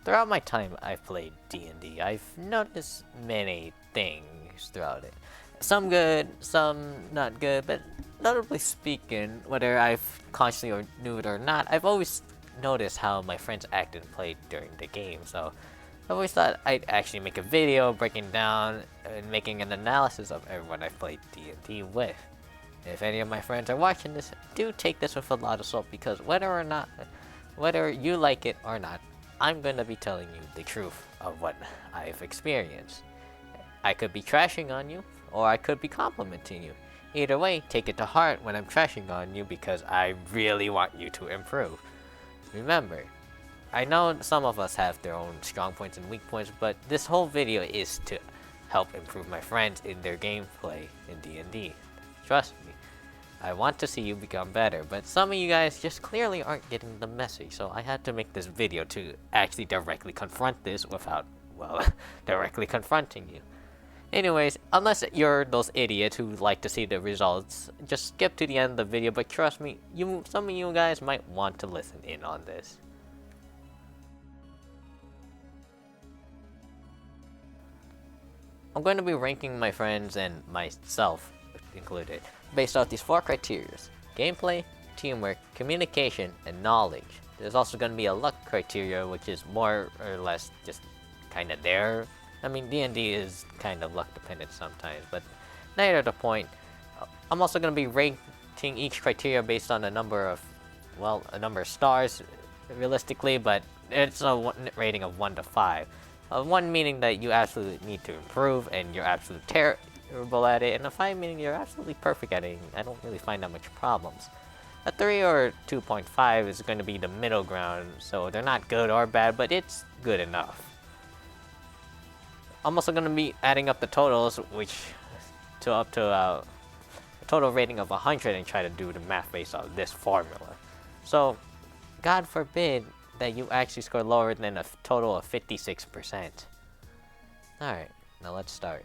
throughout my time I've played D&D, I've noticed many things throughout it. Some good, some not good, but notably speaking, whether I've consciously or knew it or not, I've always noticed how my friends act and played during the game, so I've always thought I'd actually make a video breaking down and making an analysis of everyone I've played D&D with. If any of my friends are watching this, do take this with a lot of salt, because whether you like it or not, I'm gonna be telling you the truth of what I've experienced. I could be trashing on you, or I could be complimenting you. Either way, take it to heart when I'm trashing on you, because I really want you to improve. Remember, I know some of us have their own strong points and weak points, but this whole video is to help improve my friends in their gameplay in D&D. Trust me, I want to see you become better, but some of you guys just clearly aren't getting the message, so I had to make this video to actually directly confront this without, well, directly confronting you. Anyways, unless you're those idiots who like to see the results, just skip to the end of the video, but trust me, some of you guys might want to listen in on this. I'm going to be ranking my friends and myself included, based off these 4 criteria: gameplay, teamwork, communication, and knowledge. There's also going to be a luck criteria, which is more or less just kind of there. I mean, D&D is kind of luck dependent sometimes, but neither the point. I'm also going to be rating each criteria based on a number of stars, realistically, but it's a rating of 1 to 5. 1 meaning that you absolutely need to improve and you're absolutely terrible at it, and a 5 meaning you're absolutely perfect at it and I don't really find that much problems. A 3 or 2.5 is going to be the middle ground, so they're not good or bad, but it's good enough. I'm also going to be adding up the totals, up to a total rating of 100, and try to do the math based on this formula. So, God forbid that you actually score lower than a total of 56%. Alright, now let's start.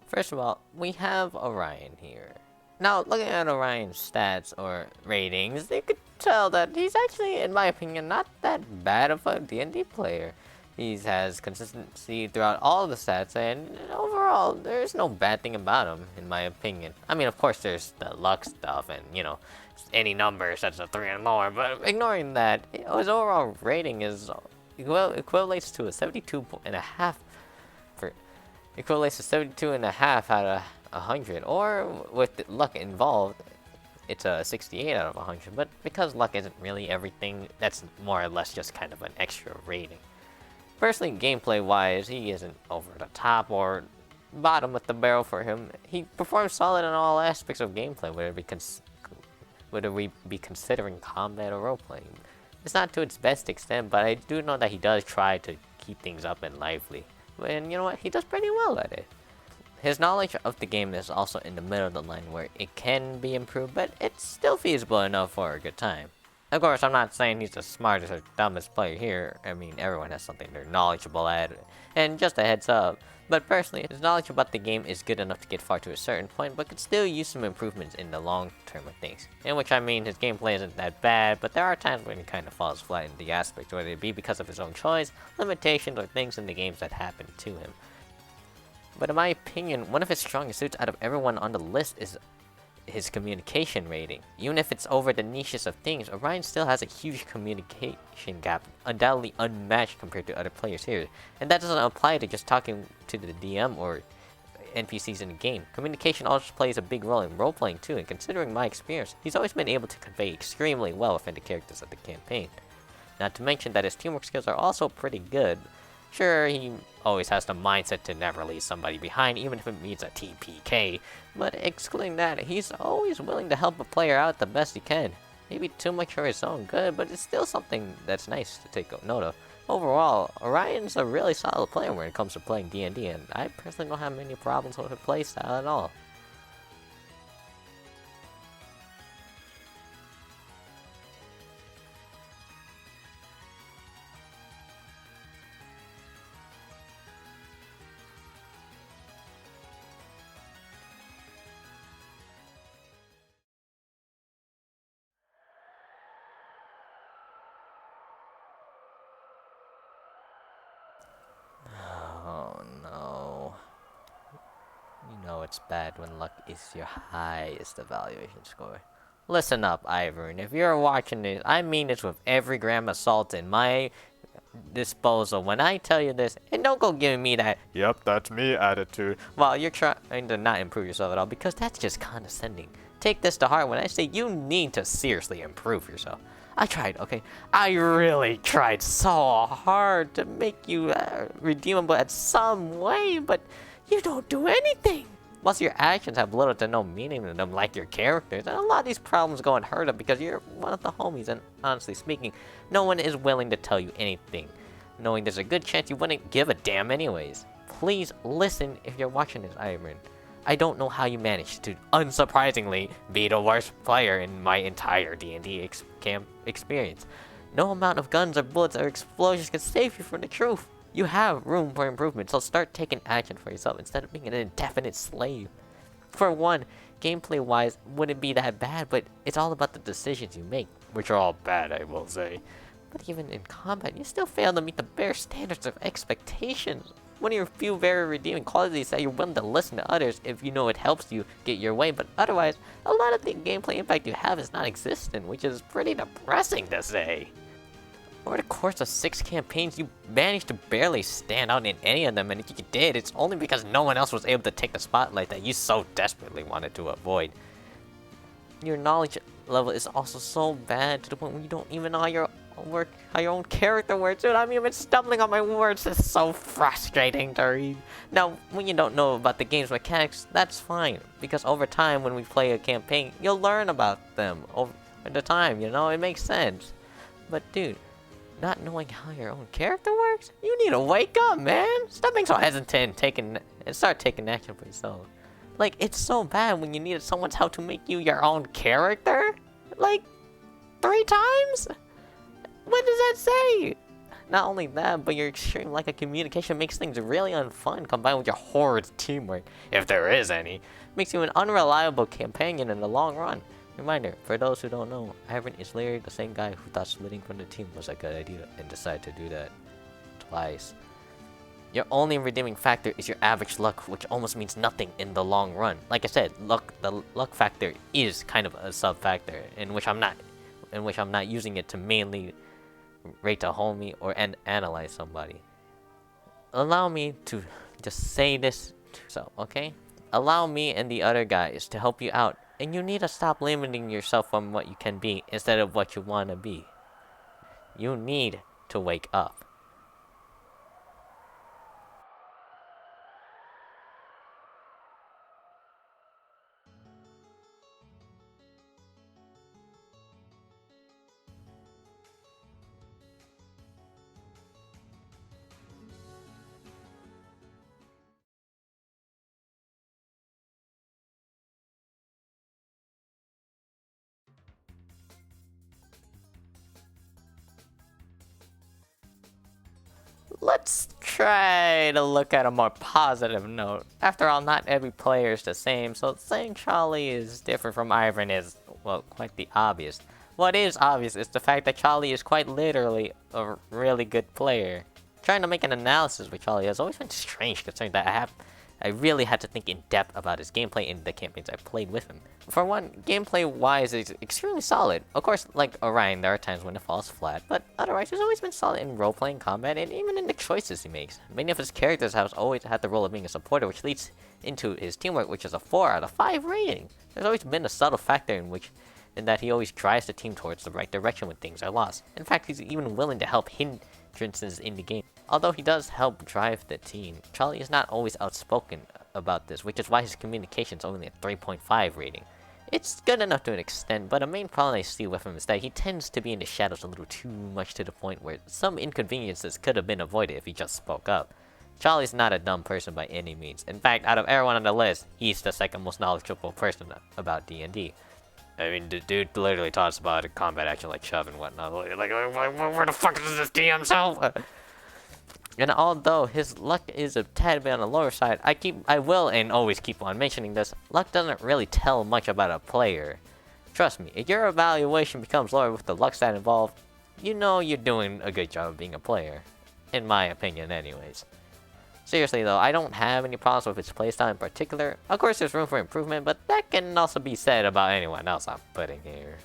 First of all, we have Orion here. Now, looking at Orion's stats or ratings, you could tell that he's actually, in my opinion, not that bad of a D&D player. He has consistency throughout all the stats, and overall, there's no bad thing about him, in my opinion. I mean, of course, there's the luck stuff, and, any number such as a 3 and lower, but ignoring that, his overall rating is equates to a 72.5. Equates to 72.5 out of 100, or with the luck involved, it's a 68 out of 100. But because luck isn't really everything, that's more or less just kind of an extra rating. Personally, gameplay-wise, he isn't over the top or bottom with the barrel for him. He performs solid in all aspects of gameplay, whether we be considering combat or role-playing. It's not to its best extent, but I do know that he does try to keep things up and lively. And you know what? He does pretty well at it. His knowledge of the game is also in the middle of the line where it can be improved, but it's still feasible enough for a good time. Of course, I'm not saying he's the smartest or dumbest player here. I mean, everyone has something they're knowledgeable at. And just a heads up, but personally, his knowledge about the game is good enough to get far to a certain point, but could still use some improvements in the long term of things. In which I mean, his gameplay isn't that bad, but there are times when he kind of falls flat in the aspect, whether it be because of his own choice, limitations, or things in the games that happen to him. But in my opinion, one of his strongest suits out of everyone on the list is his communication rating. Even if it's over the niches of things, Orion still has a huge communication gap, undoubtedly unmatched compared to other players here. And that doesn't apply to just talking to the DM or NPCs in the game. Communication also plays a big role in role-playing too, and considering my experience, he's always been able to convey extremely well within the characters of the campaign. Not to mention that his teamwork skills are also pretty good. Sure, he always has the mindset to never leave somebody behind, even if it means a TPK, but excluding that, he's always willing to help a player out the best he can. Maybe too much for his own good, but it's still something that's nice to take note of. Overall, Orion's a really solid player when it comes to playing D&D, and I personally don't have many problems with his playstyle at all. know it's bad when luck is your highest evaluation score. Listen up, Ibun. If you're watching this, I mean this with every gram of salt in my disposal. When I tell you this, and don't go giving me that, "Yep, that's me" attitude while you're trying to not improve yourself at all, because that's just condescending. Take this to heart when I say you need to seriously improve yourself. I tried, okay? I really tried so hard to make you redeemable at some way, but you don't do anything. Plus, your actions have little to no meaning to them, like your characters. And a lot of these problems go unheard of because you're one of the homies, and honestly speaking, no one is willing to tell you anything, knowing there's a good chance you wouldn't give a damn anyways. Please listen if you're watching this, Ibun. I don't know how you managed to, unsurprisingly, be the worst player in my entire D&D camp experience. No amount of guns or bullets or explosions can save you from the truth. You have room for improvement, so start taking action for yourself instead of being an indefinite slave. For one, gameplay-wise, wouldn't be that bad, but it's all about the decisions you make, which are all bad, I will say. But even in combat, you still fail to meet the bare standards of expectations. One of your few very redeeming qualities is that you're willing to listen to others if you know it helps you get your way, but otherwise, a lot of the gameplay impact you have is non-existent, which is pretty depressing to say. Over the course of 6 campaigns, you managed to barely stand out in any of them, and if you did, it's only because no one else was able to take the spotlight that you so desperately wanted to avoid. Your knowledge level is also so bad to the point where you don't even know how your own character works. Dude, I'm even stumbling on my words. It's so frustrating to read. Now, when you don't know about the game's mechanics, that's fine, because over time, when we play a campaign, you'll learn about them over the time, you know? It makes sense. But dude, not knowing how your own character works? You need to wake up, man! Stop being so hesitant and start taking action for yourself. Like, it's so bad when you needed someone's help to make you your own character? Like, 3 times? What does that say? Not only that, but your extreme lack of communication makes things really unfun, combined with your horrid teamwork, if there is any, makes you an unreliable companion in the long run. Reminder, for those who don't know, Ibun is literally the same guy who thought splitting from the team was a good idea and decided to do that twice. Your only redeeming factor is your average luck, which almost means nothing in the long run. Like I said, the luck factor is kind of a sub-factor, in which I'm not using it to mainly rate a homie or analyze somebody. Allow me to just say this to yourself, okay? Allow me and the other guys to help you out, and you need to stop limiting yourself from what you can be instead of what you want to be. You need to wake up. Let's try to look at a more positive note. After all, not every player is the same, so saying Charlie is different from Ibun is, well, quite the obvious. What is obvious is the fact that Charlie is quite literally a really good player. Trying to make an analysis with Charlie has always been strange, considering that I really had to think in depth about his gameplay in the campaigns I played with him. For one, gameplay-wise, it's extremely solid. Of course, like Orion, there are times when it falls flat, but otherwise, he's always been solid in role-playing combat and even in the choices he makes. Many of his characters have always had the role of being a supporter, which leads into his teamwork, which is a 4 out of 5 rating. There's always been a subtle factor in that he always drives the team towards the right direction when things are lost. In fact, he's even willing to help hindrances in the game. Although he does help drive the team, Charlie is not always outspoken about this, which is why his communication is only a 3.5 rating. It's good enough to an extent, but a main problem I see with him is that he tends to be in the shadows a little too much, to the point where some inconveniences could have been avoided if he just spoke up. Charlie's not a dumb person by any means. In fact, out of everyone on the list, he's the second most knowledgeable person about D&D. I mean, the dude literally taught us about combat action like shove and whatnot. Like, where the fuck is this DM's help? And although his luck is a tad bit on the lower side, I will and always keep on mentioning this, luck doesn't really tell much about a player. Trust me, if your evaluation becomes lower with the luck stat involved, you know you're doing a good job of being a player. In my opinion, anyways. Seriously though, I don't have any problems with its playstyle in particular. Of course there's room for improvement, but that can also be said about anyone else I'm putting here.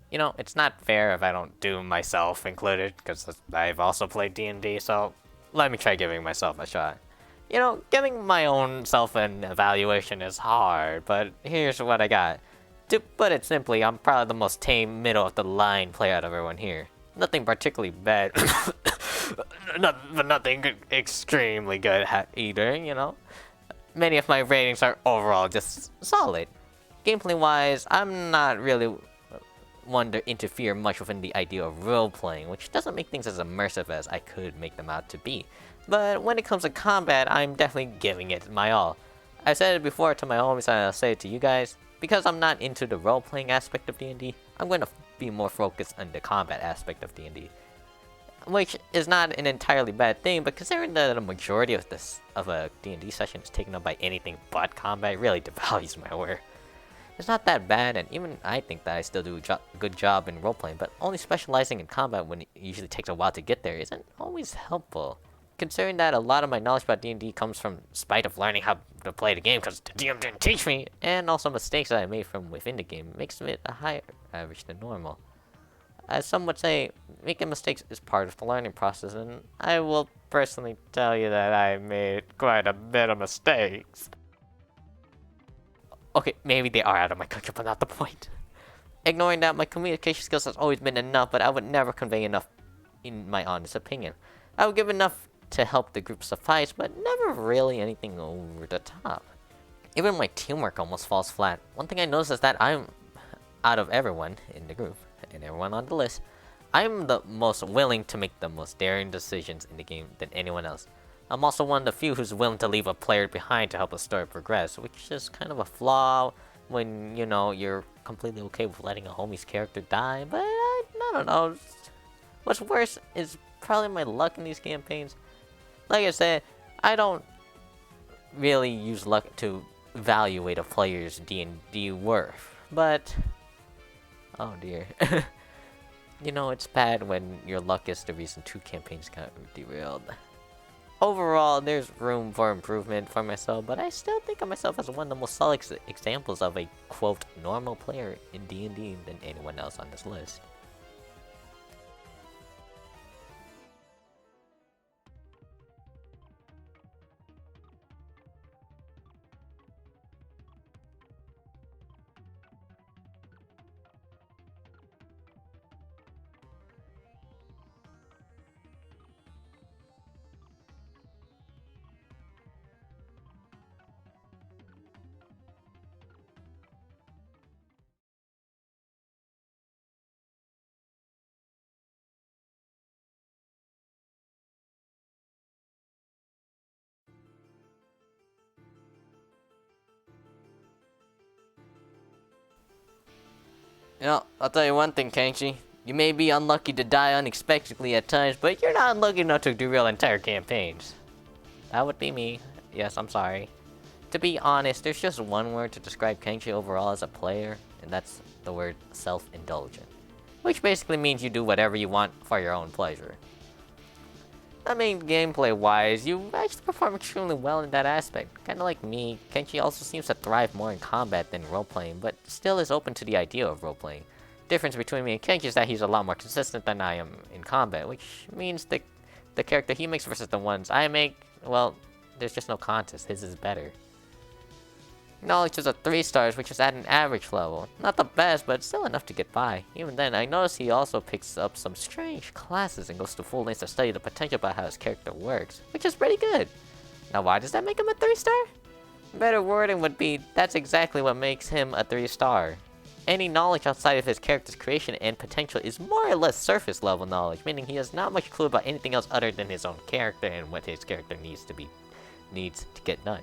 You know, it's not fair if I don't do myself included, because I've also played D&D, so let me try giving myself a shot. You know, giving my own self an evaluation is hard, but here's what I got. To put it simply, I'm probably the most tame, middle-of-the-line player out of everyone here. Nothing particularly bad, but nothing extremely good either, you know? Many of my ratings are overall just solid. Gameplay-wise, I'm not really one to interfere much within the idea of role-playing, which doesn't make things as immersive as I could make them out to be. But when it comes to combat, I'm definitely giving it my all. I said it before to my homies and I'll say it to you guys, because I'm not into the role-playing aspect of D&D, I'm going to be more focused on the combat aspect of D&D. Which is not an entirely bad thing, but considering that the majority of a D&D session is taken up by anything but combat, it really devalues my work. It's not that bad, and even I think that I still do a good job in role-playing, but only specializing in combat when it usually takes a while to get there isn't always helpful. Considering that a lot of my knowledge about D&D comes from spite of learning how to play the game because the DM didn't teach me, and also mistakes that I made from within the game, makes it a higher average than normal. As some would say, making mistakes is part of the learning process, and I will personally tell you that I made quite a bit of mistakes. Okay, maybe they are out of my control, but not the point. Ignoring that, my communication skills has always been enough, but I would never convey enough in my honest opinion. I would give enough to help the group suffice, but never really anything over the top. Even my teamwork almost falls flat. One thing I noticed is that I'm, out of everyone in the group, and everyone on the list, I'm the most willing to make the most daring decisions in the game than anyone else. I'm also one of the few who's willing to leave a player behind to help the story progress, which is kind of a flaw when, you know, you're completely okay with letting a homie's character die, but I don't know. What's worse is probably my luck in these campaigns. Like I said, I don't really use luck to evaluate a player's D&D worth, but oh dear. You know, it's bad when your luck is the reason 2 campaigns got derailed. Overall, there's room for improvement for myself, but I still think of myself as one of the most solid examples of a, quote, normal player in D&D than anyone else on this list. You know, I'll tell you one thing, Kenshi. You may be unlucky to die unexpectedly at times, but you're not unlucky enough to derail entire campaigns. That would be me. Yes, I'm sorry. To be honest, there's just one word to describe Kenshi overall as a player, and that's the word self-indulgent. Which basically means you do whatever you want for your own pleasure. I mean, gameplay-wise, you actually perform extremely well in that aspect. Kinda like me, Kenshi also seems to thrive more in combat than role-playing, but still is open to the idea of role-playing. Difference between me and Kenshi is that he's a lot more consistent than I am in combat, which means the character he makes versus the ones I make, well, there's just no contest. His is better. Knowledge is a 3 stars, which is at an average level. Not the best, but still enough to get by. Even then, I notice he also picks up some strange classes and goes to full lengths to study the potential about how his character works, which is pretty good. Now why does that make him a 3 star? Better wording would be, that's exactly what makes him a 3 star. Any knowledge outside of his character's creation and potential is more or less surface level knowledge, meaning he has not much clue about anything else other than his own character and what his character needs to get done.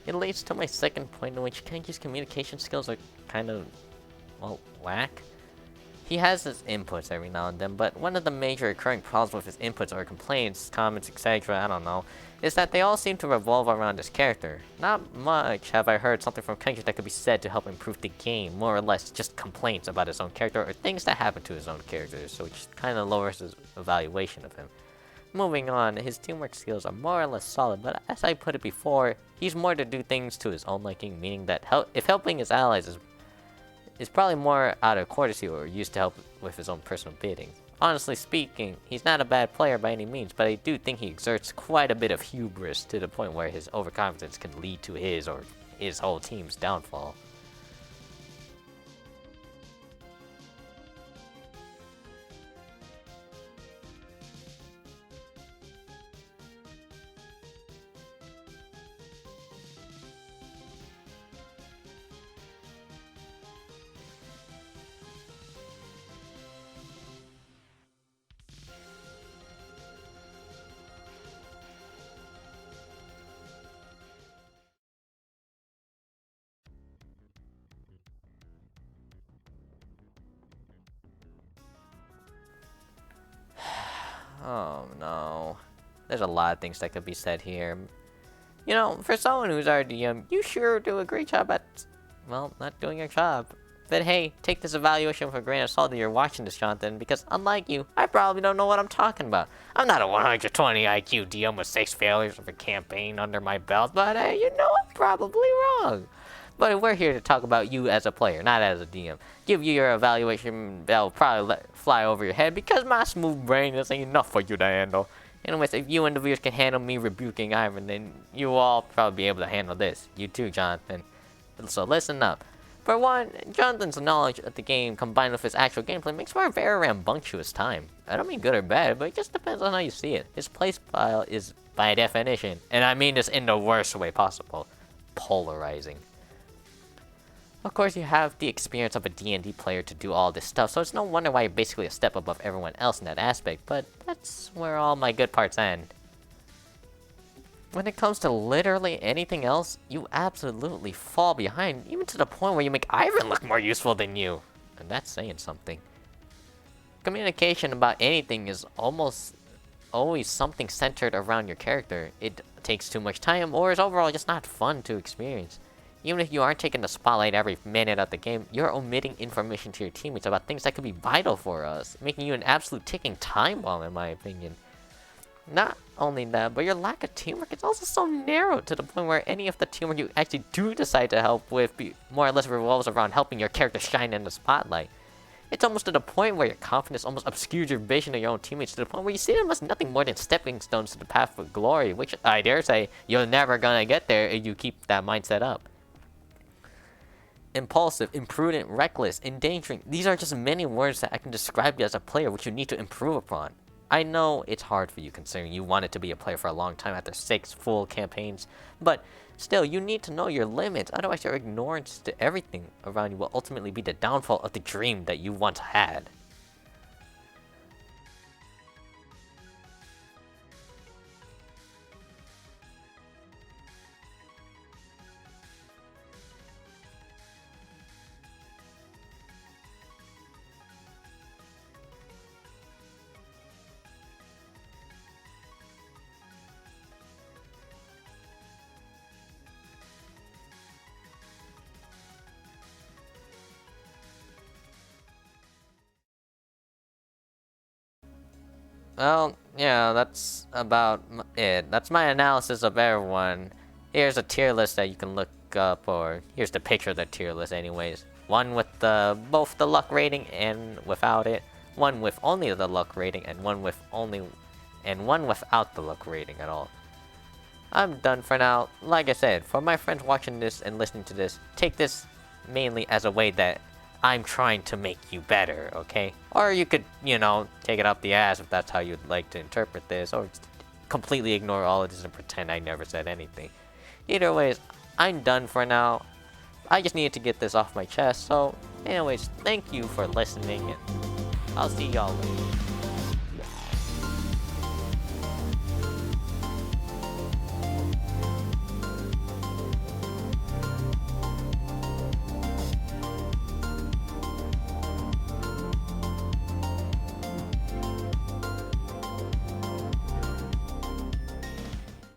It leads to my second point, in which Kenji's communication skills are kind of, well, whack. He has his inputs every now and then, but one of the major recurring problems with his inputs or complaints, comments, etc., I don't know, is that they all seem to revolve around his character. Not much have I heard something from Kenji that could be said to help improve the game, more or less just complaints about his own character or things that happen to his own character, so which kind of lowers his evaluation of him. Moving on, his teamwork skills are more or less solid, but as I put it before, he's more to do things to his own liking, meaning that if helping his allies is probably more out of courtesy or used to help with his own personal bidding. Honestly speaking, he's not a bad player by any means, but I do think he exerts quite a bit of hubris to the point where his overconfidence can lead to his or his whole team's downfall. Oh no. There's a lot of things that could be said here. You know, for someone who's our DM, you sure do a great job at, well, not doing your job. But hey, take this evaluation with a grain of salt that you're watching this, Jonathan, because unlike you, I probably don't know what I'm talking about. I'm not a 120 IQ DM with 6 failures of a campaign under my belt, but hey, you know I'm probably wrong. But we're here to talk about you as a player, not as a DM. Give you your evaluation that'll probably fly over your head because my smooth brain isn't enough for you to handle. Anyways, if you individuals can handle me rebuking Ivan, then you all probably be able to handle this. You too, Jonathan. So listen up. For one, Jonathan's knowledge of the game combined with his actual gameplay makes for a very rambunctious time. I don't mean good or bad, but it just depends on how you see it. His playstyle is, by definition, and I mean this in the worst way possible, polarizing. Of course, you have the experience of a D&D player to do all this stuff, so it's no wonder why you're basically a step above everyone else in that aspect, but that's where all my good parts end. When it comes to literally anything else, you absolutely fall behind, even to the point where you make Ivan look more useful than you. And that's saying something. Communication about anything is almost always something centered around your character. It takes too much time, or is overall just not fun to experience. Even if you aren't taking the spotlight every minute of the game, you're omitting information to your teammates about things that could be vital for us, making you an absolute ticking time bomb, in my opinion. Not only that, but your lack of teamwork is also so narrow to the point where any of the teamwork you actually do decide to help with more or less revolves around helping your character shine in the spotlight. It's almost to the point where your confidence almost obscures your vision of your own teammates, to the point where you see them as nothing more than stepping stones to the path of glory, which I dare say you're never gonna get there if you keep that mindset up. Impulsive, imprudent, reckless, endangering. These are just many words that I can describe you as a player which you need to improve upon. I know it's hard for you considering you wanted to be a player for a long time after 6 full campaigns, but still, you need to know your limits, otherwise your ignorance to everything around you will ultimately be the downfall of the dream that you once had. Well, yeah, that's about it. That's my analysis of everyone. Here's a tier list that you can look up, or here's the picture of the tier list anyways. One with both the luck rating and without it. One with only the luck rating, and one without the luck rating at all. I'm done for now. Like I said, for my friends watching this and listening to this, take this mainly as a way that I'm trying to make you better, okay? Or you could, you know, take it up the ass if that's how you'd like to interpret this, or just completely ignore all of this and pretend I never said anything. Either way, I'm done for now. I just needed to get this off my chest. So anyways, thank you for listening, and I'll see y'all later.